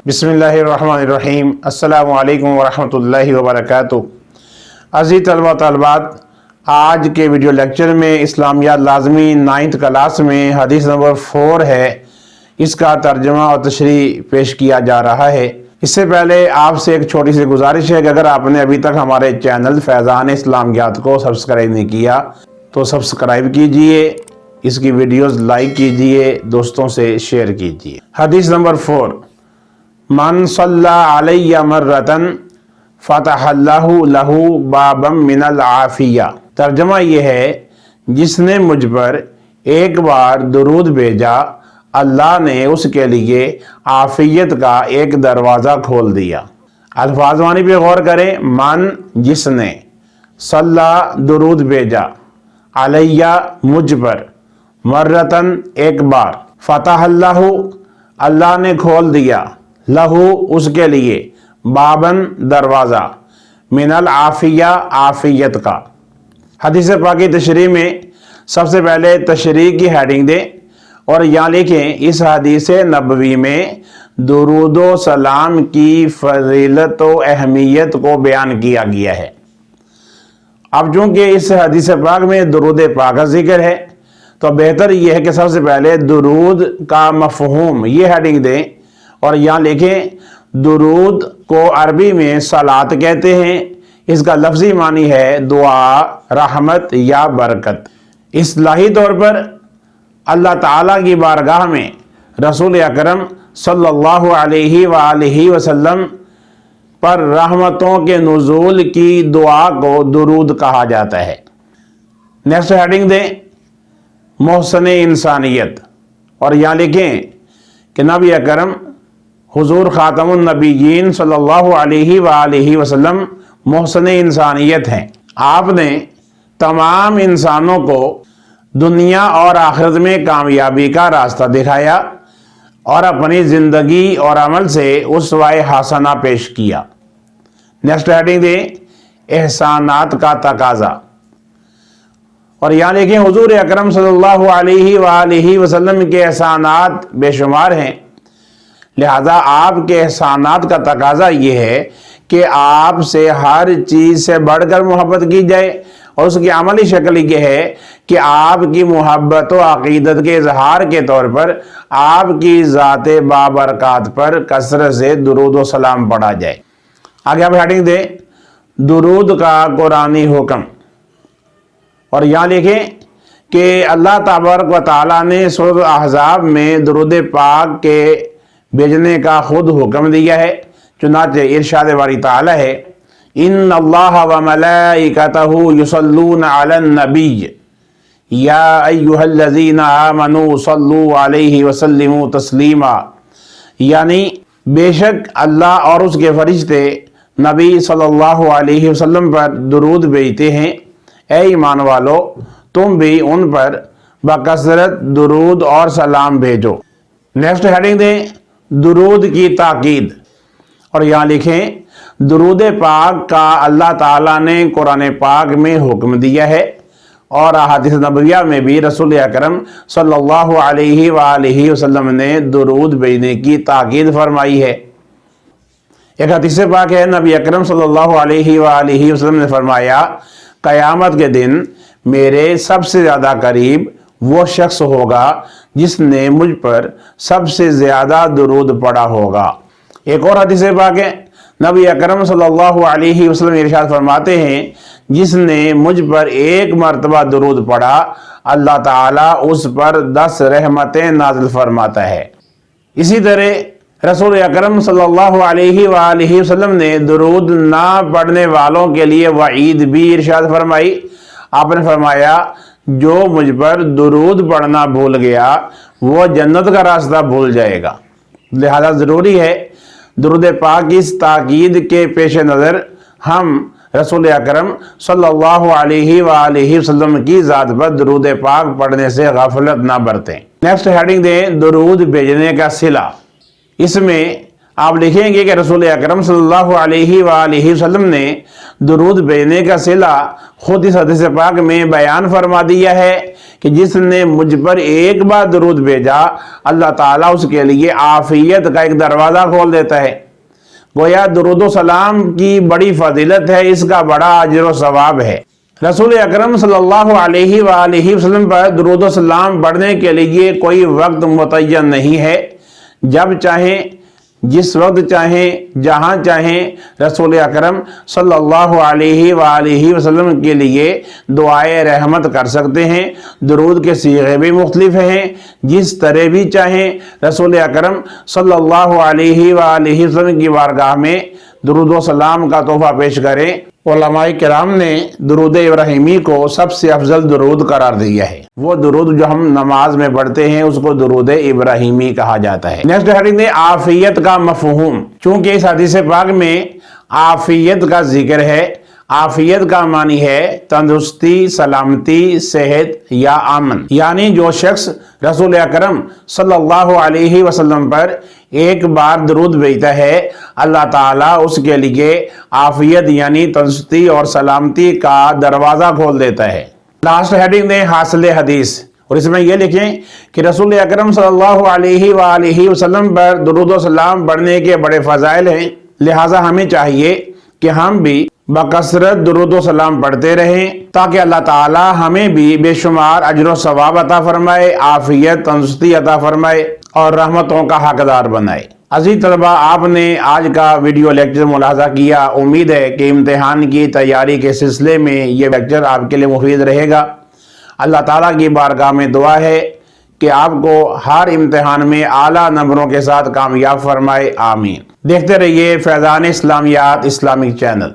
بسم اللہ الرحمن الرحیم۔ السلام علیکم ورحمۃ اللہ وبرکاتہ۔ عزیز طلبہ طالبات، آج کے ویڈیو لیکچر میں اسلامیات لازمی 9th کلاس میں حدیث نمبر 4 ہے، اس کا ترجمہ اور تشریح پیش کیا جا رہا ہے۔ اس سے پہلے آپ سے ایک چھوٹی سی گزارش ہے کہ اگر آپ نے ابھی تک ہمارے چینل فیضان-e-Islamyat کو سبسکرائب نہیں کیا تو سبسکرائب کیجئے، اس کی ویڈیوز لائک کیجئے، دوستوں سے شیئر کیجئے۔ حدیث نمبر 4، من صلی علی مرتن فتح اللہ لہ بابا من العافیہ۔ ترجمہ یہ ہے، جس نے مجھ پر ایک بار درود بھیجا، اللہ نے اس کے لیے عافیت کا ایک دروازہ کھول دیا۔ الفاظ معنی پہ غور کریں۔ من جس نے، صلی درود بھیجا، علیہ مجھ پر، مرتن ایک بار، فتح اللہ اللہ نے کھول دیا، لہو اس کے لیے، بابن دروازہ، من العافیہ عافیت کا۔ حدیث پاک کی تشریح میں سب سے پہلے تشریح کی ہیڈنگ دیں اور یہاں لکھیں، اس حدیث نبوی میں درود و سلام کی فضیلت و اہمیت کو بیان کیا گیا ہے۔ اب چونکہ اس حدیث پاک میں درود پاک کا ذکر ہے تو بہتر یہ ہے کہ سب سے پہلے درود کا مفہوم یہ ہیڈنگ دیں اور یہاں لکھیں، درود کو عربی میں صلات کہتے ہیں، اس کا لفظی معنی ہے دعا، رحمت یا برکت۔ اصطلاحی طور پر اللہ تعالیٰ کی بارگاہ میں رسول اکرم صلی اللہ علیہ وآلہ وسلم پر رحمتوں کے نزول کی دعا کو درود کہا جاتا ہے۔ نیکسٹ ہیڈنگ دیں، محسن انسانیت، اور یہاں لکھیں کہ نبی اکرم حضور خاتم النبیین صلی اللہ علیہ وآلہ وسلم محسن انسانیت ہیں۔ آپ نے تمام انسانوں کو دنیا اور آخرت میں کامیابی کا راستہ دکھایا اور اپنی زندگی اور عمل سے اسوہ حسنہ پیش کیا۔ نیکسٹ ہیڈنگ دیں، احسانات کا تقاضا، اور یہاں لکھیں، حضور اکرم صلی اللہ علیہ وآلہ وسلم کے احسانات بے شمار ہیں، لہذا آپ کے احسانات کا تقاضا یہ ہے کہ آپ سے ہر چیز سے بڑھ کر محبت کی جائے، اور اس کی عملی شکل یہ ہے کہ آپ کی محبت و عقیدت کے اظہار کے طور پر آپ کی ذات بابرکات پر کثرت سے درود و سلام پڑھا جائے۔ آگے آپ ہیڈنگ دیں، درود کا قرآنی حکم، اور یہاں لکھیں کہ اللہ تبارک و تعالیٰ نے سورۃ احزاب میں درود پاک کے بھیجنے کا خود حکم دیا ہے۔ چنانچہ ارشاد باری تعالیٰ ہے، ان اللہ و ملائکتہ یصلون علی النبی یا ایہا الذین آمنوا صلوا علیہ وسلموا تسلیما، یعنی بے شک اللہ اور اس کے فرشتے نبی صلی اللہ علیہ وسلم پر درود بھیجتے ہیں، اے ایمان والو تم بھی ان پر بکثرت درود اور سلام بھیجو۔ نیکسٹ ہیڈنگ دیں، درود کی تاکید، اور یہاں لکھیں، درود پاک کا اللہ تعالیٰ نے قرآن پاک میں حکم دیا ہے اور احادیث نبویہ میں بھی رسول اکرم صلی اللہ علیہ وآلہ وسلم نے درود بھیجنے کی تاکید فرمائی ہے۔ ایک حدیث پاک ہے، نبی اکرم صلی اللہ علیہ وآلہ وسلم نے فرمایا، قیامت کے دن میرے سب سے زیادہ قریب وہ شخص ہوگا جس نے مجھ پر سب سے زیادہ درود پڑھا ہوگا۔ ایک اور حدیث پاک ہے، نبی اکرم صلی اللہ علیہ وسلم ارشاد فرماتے ہیں، جس نے مجھ پر ایک مرتبہ درود پڑھا، اللہ تعالیٰ اس پر 10 رحمتیں نازل فرماتا ہے۔ اسی طرح رسول اکرم صلی اللہ علیہ وآلہ وسلم نے درود نہ پڑھنے والوں کے لیے وعید بھی ارشاد فرمائی۔ آپ نے فرمایا، جو مجھ پر درود پڑھنا بھول گیا وہ جنت کا راستہ بھول جائے گا۔ لہذا ضروری ہے درود پاک کی اس تاکید کے پیش نظر ہم رسول اکرم صلی اللہ علیہ وآلہ وسلم کی ذات پر درود پاک پڑھنے سے غفلت نہ برتیں۔ نیکسٹ ہیڈنگ دیں، درود بھیجنے کا صلہ، اس میں آپ لکھیں گے کہ رسول اکرم صلی اللہ علیہ وآلہ وسلم نے درود بھیجنے کا صلہ خود اس حدیث پاک میں بیان فرما دیا ہے کہ جس نے مجھ پر ایک بار درود بھیجا اللہ تعالیٰ اس کے لیے عافیت کا ایک دروازہ کھول دیتا ہے۔ گویا درود و سلام کی بڑی فضیلت ہے، اس کا بڑا اجر و ثواب ہے۔ رسول اکرم صلی اللہ علیہ وآلہ وسلم پر درود و سلام پڑھنے کے لیے کوئی وقت متعین نہیں ہے، جب چاہیں، جس وقت چاہیں، جہاں چاہیں رسول اکرم صلی اللہ علیہ وآلہ وسلم کے لیے دعائے رحمت کر سکتے ہیں۔ درود کے صیغے بھی مختلف ہیں، جس طرح بھی چاہیں رسول اکرم صلی اللہ علیہ وآلہ وسلم کی بارگاہ میں درود و سلام کا تحفہ پیش کریں۔ علماء کرام نے درود ابراہیمی کو سب سے افضل درود قرار دیا ہے۔ وہ درود جو ہم نماز میں پڑھتے ہیں اس کو درود ابراہیمی کہا جاتا ہے۔ نیکسٹ حدیث ہے عافیت کا مفہوم۔ چونکہ اس حدیث پاک میں عافیت کا ذکر ہے، عافیت کا معنی ہے تندرستی، سلامتی، صحت یا امن، یعنی جو شخص رسول اکرم صلی اللہ علیہ وسلم پر ایک بار درود بھیجتا ہے اللہ تعالیٰ اس کے لیے عافیت یعنی تندرستی اور سلامتی کا دروازہ کھول دیتا ہے۔ لاسٹ ہیڈنگ دیں حاصل حدیث، اور اس میں یہ لکھیں کہ رسول اکرم صلی اللہ علیہ وآلہ وسلم پر درود و سلام پڑھنے کے بڑے فضائل ہیں، لہٰذا ہمیں چاہیے کہ ہم بھی بکثرت درود و سلام پڑھتے رہیں تاکہ اللہ تعالی ہمیں بھی بے شمار اجر و ثواب عطا فرمائے، عافیت، تندرستی عطا فرمائے اور رحمتوں کا حقدار بنائے۔ عزیز طلبہ، آپ نے آج کا ویڈیو لیکچر ملاحظہ کیا۔ امید ہے کہ امتحان کی تیاری کے سلسلے میں یہ لیکچر آپ کے لیے مفید رہے گا۔ اللہ تعالیٰ کی بارگاہ میں دعا ہے کہ آپ کو ہر امتحان میں اعلیٰ نمبروں کے ساتھ کامیاب فرمائے، آمین۔ دیکھتے رہیے فیضان اسلامیات اسلامک چینل۔